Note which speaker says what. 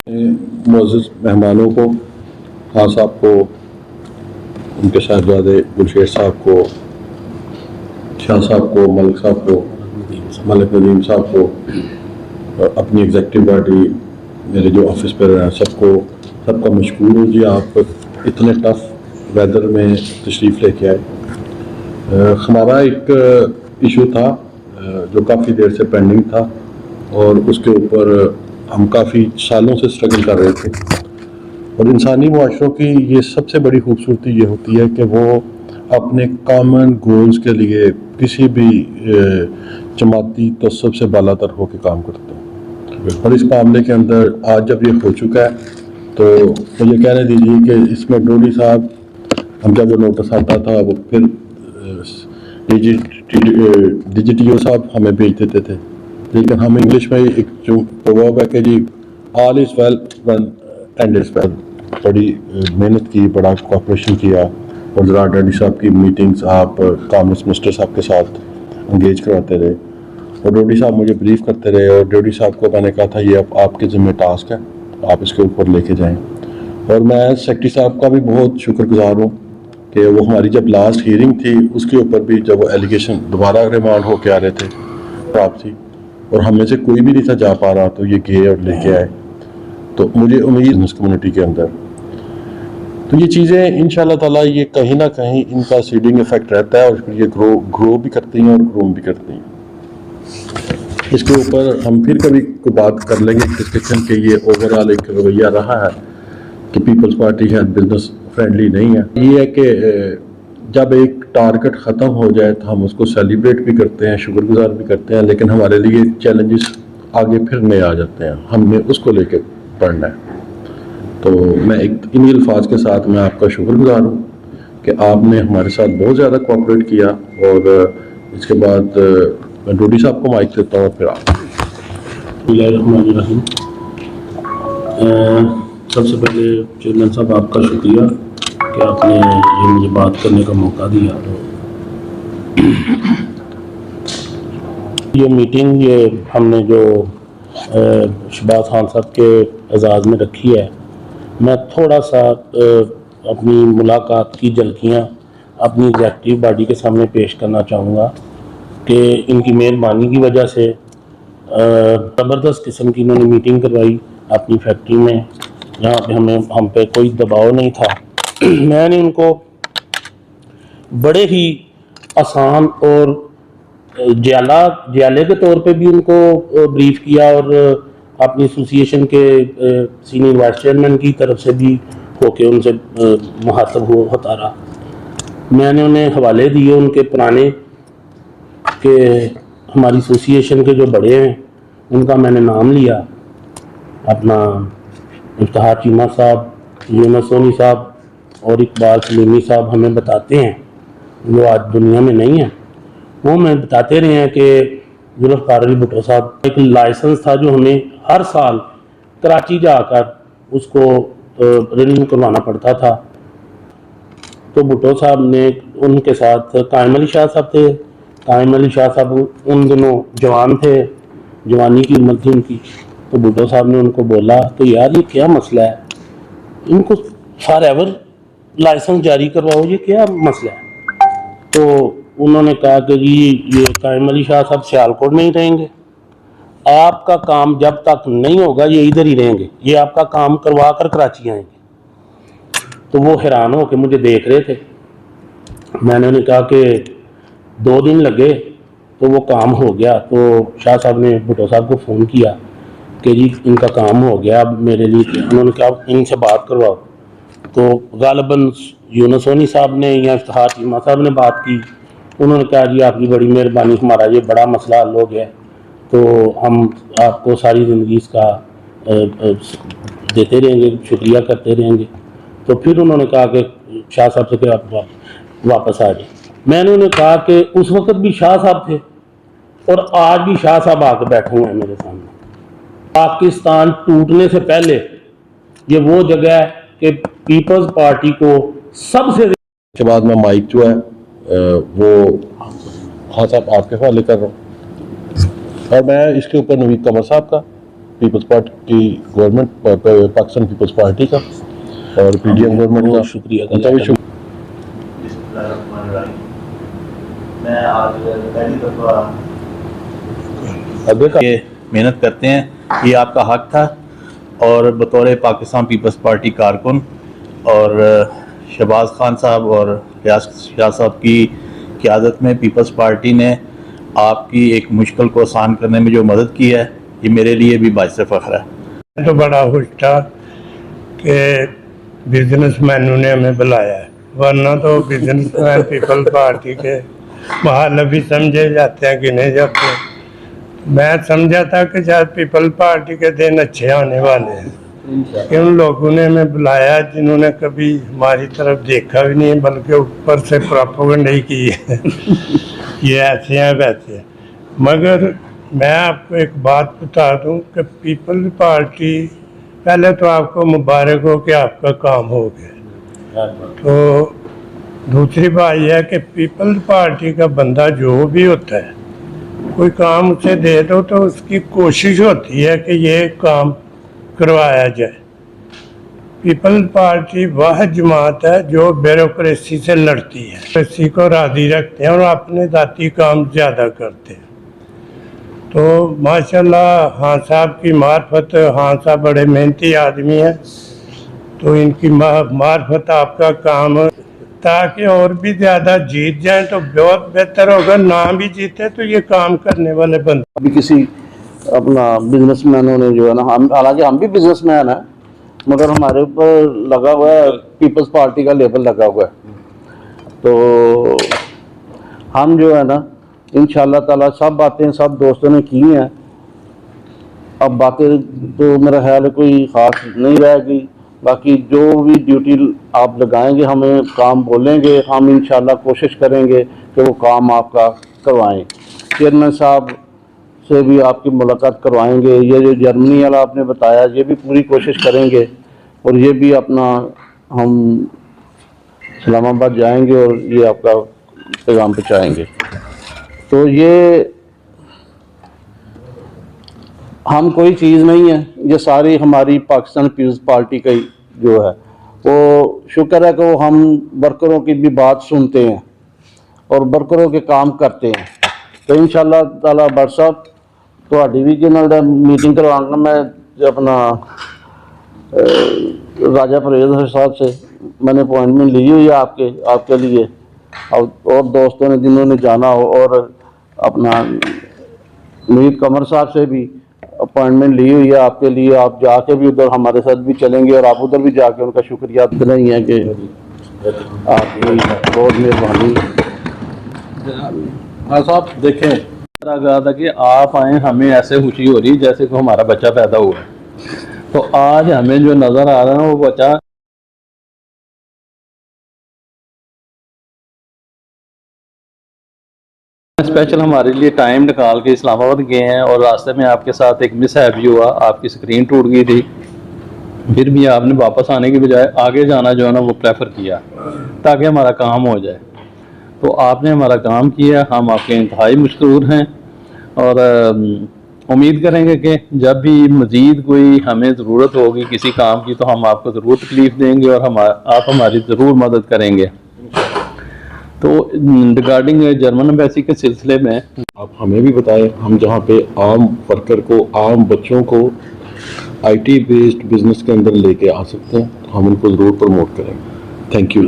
Speaker 1: معزز مہمانوں کو، خان صاحب کو، ان کے صاحبزادے گلشیر صاحب کو، شاہ صاحب کو، ملک صاحب کو، ملک ندیم صاحب کو، اپنی ایگزیکٹو باڈی، میرے جو آفس پر ہیں سب کا مشکور ہوں جی، آپ اتنے ٹف ویدر میں تشریف لے کے آئے۔ ہمارا ایک ایشو تھا جو کافی دیر سے پینڈنگ تھا اور اس کے اوپر ہم کافی سالوں سے اسٹرگل کر رہے تھے، اور انسانی معاشروں کی یہ سب سے بڑی خوبصورتی یہ ہوتی ہے کہ وہ اپنے کامن گولز کے لیے کسی بھی جماعتی تعصب سے بالا تر ہو کے کام کرتے ہیں، اور اس معاملے کے اندر آج جب یہ ہو چکا ہے تو مجھے کہنے دیجیے کہ اس میں ڈوڈی صاحب، ہم جب وہ نوٹس آتا تھا وہ پھر ڈی جی ٹی او صاحب ہمیں بھیج دیتے تھے، لیکن ہم انگلش میں ایک جو پروورب ہے کہ جی all is well when end is well, بڑی محنت کی، بڑا کوآپریشن کیا، اور ذرا ڈوڈی صاحب کی میٹنگز آپ کامرس منسٹر صاحب کے ساتھ انگیج کرواتے رہے، اور ڈوڈی صاحب مجھے بریف کرتے رہے، اور ڈوڈی صاحب کو میں نے کہا تھا یہ اب آپ کے ذمہ ٹاسک ہے، آپ اس کے اوپر لے کے جائیں۔ اور میں سیکرٹری صاحب کا بھی بہت شکر گزار ہوں کہ وہ ہماری جب لاسٹ ہیئرنگ تھی اس کے اوپر بھی جب وہ ایلیگیشن دوبارہ ریمانڈ ہو کے آ رہے تھے آپ تھی، اور ہم میں سے کوئی بھی نہیں تھا جا پا رہا، تو یہ گئے اور لے کے آئے، تو مجھے امید اس کمیونٹی کے اندر تو یہ چیزیں انشاءاللہ تعالیٰ یہ کہیں نہ کہیں ان کا سیڈنگ ایفیکٹ رہتا ہے، اور پھر یہ گرو بھی کرتی ہیں اور گروم بھی کرتی ہیں۔ اس کے اوپر ہم پھر کبھی کوئی بات کر لیں گے ڈسکشن کہ یہ اوور آل ایک رویہ رہا ہے کہ پیپلز پارٹی ہے بزنس فرینڈلی نہیں ہے۔ یہ ہے کہ جب ایک ٹارگٹ ختم ہو جائے تو ہم اس کو سیلیبریٹ بھی کرتے ہیں، شکر گزار بھی کرتے ہیں، لیکن ہمارے لیے چیلنجز آگے پھر نئے آ جاتے ہیں، ہم نے اس کو لے کے پڑھنا ہے۔ تو میں انہی الفاظ کے ساتھ میں آپ کا شکر گزار ہوں کہ آپ نے ہمارے ساتھ بہت زیادہ کوآپریٹ کیا، اور اس کے بعد میں ڈوڈی صاحب کو مائک دیتا ہوں، پھر آپ۔
Speaker 2: بسم اللہ الرحمن الرحیم۔ سب سے پہلے چیئرمین صاحب آپ کا شکریہ کہ آپ نے یہ مجھے بات کرنے کا موقع دیا۔ یہ میٹنگ یہ ہم نے جو شہباز خان صاحب کے اعزاز میں رکھی ہے، میں تھوڑا سا اپنی ملاقات کی جھلکیاں اپنی ایگزیکٹو باڈی کے سامنے پیش کرنا چاہوں گا کہ ان کی مہربانی کی وجہ سے زبردست قسم کی انہوں نے میٹنگ کروائی اپنی فیکٹری میں، جہاں پہ ہم پہ کوئی دباؤ نہیں تھا۔ میں نے ان کو بڑے ہی آسان اور جیالے کے طور پہ بھی ان کو بریف کیا، اور اپنی ایسوسیشن کے سینئر وائس چیئرمین کی طرف سے بھی ہو کے ان سے مخاطب ہوتا رہا۔ میں نے انہیں حوالے دیے ان کے پرانے کہ ہماری ایسوسیشن کے جو بڑے ہیں ان کا میں نے نام لیا، اپنا افتخار چیمہ صاحب، یونس سونی صاحب اور اقبال سلیمی صاحب ہمیں بتاتے ہیں، وہ آج دنیا میں نہیں ہیں، وہ میں بتاتے رہے ہیں کہ ذوالفقار علی بھٹو صاحب ایک لائسنس تھا جو ہمیں ہر سال کراچی جا کر اس کو رینیو کروانا پڑتا تھا۔ تو بھٹو صاحب نے ان کے ساتھ قائم علی شاہ صاحب تھے، قائم علی شاہ صاحب ان دنوں جوان تھے، جوانی کی عمر تھی ان کی، تو بھٹو صاحب نے ان کو بولا کہ یار یہ کیا مسئلہ ہے، ان کو فار ایور لائسنس جاری کرواؤ، یہ کیا مسئلہ ہے؟ تو انہوں نے کہا کہ جی یہ قائم علی شاہ صاحب سیالکوٹ میں ہی رہیں گے، آپ کا کام جب تک نہیں ہوگا یہ ادھر ہی رہیں گے، یہ آپ کا کام کروا کر کراچی آئیں گے۔ تو وہ حیران ہو کے مجھے دیکھ رہے تھے۔ میں نے انہیں کہا کہ 2 دن لگے تو وہ کام ہو گیا، تو شاہ صاحب نے بھٹو صاحب کو فون کیا کہ جی ان کا کام ہو گیا، اب میرے لیے انہوں نے کہا ان سے بات کرواؤ۔ تو غالباً یونس سونی صاحب نے یا افتخار چیمہ صاحب نے بات کی، انہوں نے کہا جی آپ کی بڑی مہربانی، ہمارا یہ بڑا مسئلہ حل ہو گیا، تو ہم آپ کو ساری زندگی اس کا دیتے رہیں گے، شکریہ کرتے رہیں گے۔ تو پھر انہوں نے کہا کہ شاہ صاحب سے کہ آپ واپس آ جائیں۔ میں نے انہیں کہا کہ اس وقت بھی شاہ صاحب تھے اور آج بھی شاہ صاحب آ کے بیٹھے ہوئے ہیں میرے سامنے۔ پاکستان ٹوٹنے سے پہلے یہ وہ جگہ ہے کہ پیپلز پارٹی کو سب سے
Speaker 1: کے بعد میں مائک جو ہے وہ خان صاحب آپ کے حوالے کر رہا ہوں، اور میں اس کے اوپر نوید قمر صاحب کا پیپلز پارٹی کی گورنمنٹ, پاکستان پیپلز پارٹی کا اور پی ڈی ایم گورنمنٹ کا
Speaker 2: بہت شکریہ.
Speaker 1: ان کا بھی شکریہ.
Speaker 3: میں آج پہلی دفعہ
Speaker 4: کہ محنت کرتے ہیں, یہ آپ کا حق تھا, اور بطور پاکستان پیپلز پارٹی کارکن اور شہباز خان صاحب اور ریاض شاہ صاحب کی قیادت میں پیپلز پارٹی نے آپ کی ایک مشکل کو آسان کرنے میں جو مدد کی ہے, یہ میرے لیے بھی باعث فخر ہے.
Speaker 5: تو بڑا خوش تھا کہ بزنس مینوں نے ہمیں بلایا ہے, ورنہ تو بزنس مین پیپل پارٹی کے مخالف سمجھے جاتے ہیں کہ نہیں جاتے. میں سمجھا تھا کہ شاید پیپل پارٹی کے دن اچھے آنے والے ہیں, کہ ان لوگوں نے ہمیں بلایا جنہوں نے کبھی ہماری طرف دیکھا بھی نہیں, بلکہ اوپر سے پراپیگنڈا ہی کی ہے یہ ایسے ہیں ویسے ہیں. مگر میں آپ کو ایک بات بتا دوں کہ پیپل پارٹی, پہلے تو آپ کو مبارک ہو کہ آپ کا کام ہو گیا. تو دوسری بات یہ ہے کہ پیپل پارٹی کا بندہ جو بھی ہوتا ہے, کوئی کام اسے دے دو تو اس کی کوشش ہوتی ہے کہ یہ کام کروایا جائے. پیپل پارٹی واحد جماعت ہے جو بیوروکریسی سے لڑتی ہے, بیوروکریسی کو راضی رکھتے ہیں اور اپنے ذاتی کام زیادہ کرتے ہیں. تو ماشاءاللہ خان صاحب کی معرفت, خان صاحب بڑے محنتی آدمی ہیں, تو ان کی معرفت آپ کا کام, تاکہ اور بھی زیادہ جیت جائیں تو بہت بہتر ہوگا. نہ بھی جیتے تو یہ کام کرنے والے بندے.
Speaker 6: ابھی کسی اپنا بزنس مینوں نے جو ہے نا, ہم حالانکہ ہم بھی بزنس مین ہیں, مگر ہمارے اوپر لگا ہوا ہے پیپلز پارٹی کا لیبل لگا ہوا ہے. تو ہم جو ہے نا انشاءاللہ تعالیٰ سب باتیں سب دوستوں نے کی ہیں. اب باتیں تو میرا خیال ہے کوئی خاص نہیں رہے گی. باقی جو بھی ڈیوٹی آپ لگائیں گے, ہمیں کام بولیں گے, ہم انشاءاللہ کوشش کریں گے کہ وہ کام آپ کا کروائیں. چیئرمین صاحب سے بھی آپ کی ملاقات کروائیں گے. یہ جو جرمنی والا آپ نے بتایا, یہ بھی پوری کوشش کریں گے, اور یہ بھی اپنا ہم اسلام آباد جائیں گے اور یہ آپ کا پیغام پہنچائیں گے. تو یہ ہم کوئی چیز نہیں ہے, یہ ساری ہماری پاکستان پیپلز پارٹی کا جو ہے, وہ شکر ہے کہ وہ ہم ورکروں کی بھی بات سنتے ہیں اور ورکروں کے کام کرتے ہیں. تو انشاءاللہ تعالیٰ بٹ صاحب تھوڑی بھی جنہوں نے میٹنگ کرواؤں میں اپنا راجہ پرویز صاحب سے میں نے اپوائنٹمنٹ لی ہوئی ہے آپ کے لیے, اور دوستوں نے جنہوں نے جانا ہو, اور اپنا میر قمر صاحب سے بھی اپوائنٹمنٹ لی ہوئی ہے آپ کے لیے. آپ جا کے بھی ادھر ہمارے ساتھ بھی چلیں گے, اور آپ ادھر بھی جا کے ان کا شکریہ اتنا ہی ہے کہ آپ کی بہت مہربانی.
Speaker 4: ہاں صاحب دیکھیں, کہا تھا کہ آپ آئیں, ہمیں ایسے خوشی ہو رہی جیسے کہ ہمارا بچہ پیدا ہوا ہے. تو آج ہمیں جو نظر آ رہا ہے وہ بچہ اسپیشل ہمارے لیے ٹائم نکال کے اسلام آباد گئے ہیں, اور راستے میں آپ کے ساتھ ایک مس ہیپ بھی ہوا, آپ کی اسکرین ٹوٹ گئی تھی, پھر بھی آپ نے واپس آنے کی بجائے آگے جانا جو ہے نا وہ پریفر کیا تاکہ ہمارا کام ہو جائے. تو آپ نے ہمارا کام کیا, ہم آپ کے انتہائی مشکور ہیں, اور امید کریں گے کہ جب بھی مزید کوئی ہمیں ضرورت ہوگی کسی کام کی تو ہم آپ کو ضرور تکلیف دیں گے, اور آپ ہماری ضرور مدد کریں گے. تو ریگارڈنگ جرمن ایمبیسی کے سلسلے میں
Speaker 1: آپ ہمیں بھی بتائیں, ہم جہاں پہ عام ورکر کو, عام بچوں کو آئی ٹی بیسڈ بزنس کے اندر لے کے آ سکتے ہیں, ہم ان کو ضرور پروموٹ کریں گے. Thank you.